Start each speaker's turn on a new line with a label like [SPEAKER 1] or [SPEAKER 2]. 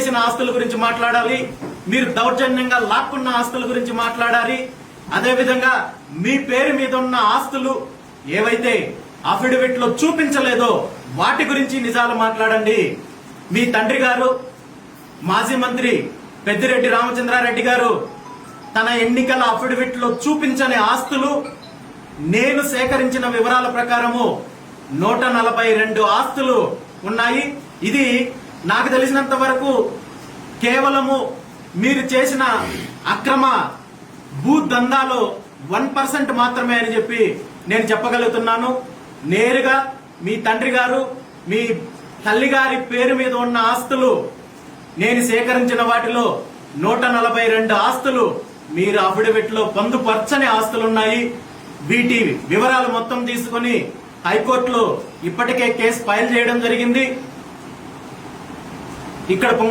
[SPEAKER 1] చేసిన ఆస్తుల గురించి మాట్లాడాలి, మీరు దౌర్జన్యంగా లాక్కున్న ఆస్తుల గురించి మాట్లాడాలి. అదేవిధంగా మీ పేరు మీద ఉన్న ఆస్తులు ఏవైతే అఫిడవిట్ లో చూపించలేదో వాటి గురించి నిజాలు మాట్లాడండి. మీ తండ్రి గారు మాజీ మంత్రి పెద్దిరెడ్డి రామచంద్రారెడ్డి గారు తన ఎన్నికల అఫిడవిట్ లో చూపించని ఆస్తులు నేను సేకరించిన వివరాల ప్రకారము 142 ఆస్తులు ఉన్నాయి. ఇది నాకు తెలిసినంత వరకు కేవలము మీరు చేసిన అక్రమ భూ దందాలో 1% మాత్రమే అని చెప్పి నేను చెప్పగలుగుతున్నాను. నేరుగా మీ తండ్రి గారు మీ తల్లి గారి పేరు మీద ఉన్న ఆస్తులు నేను సేకరించిన వాటిలో 142 ఆస్తులు మీరు అఫిడవిట్ లో పొందుపరచని ఆస్తులున్నాయి. వీటి వివరాలు మొత్తం తీసుకుని హైకోర్టులో ఇప్పటికే కేసు ఫైల్ చేయడం జరిగింది. ఇక్కడ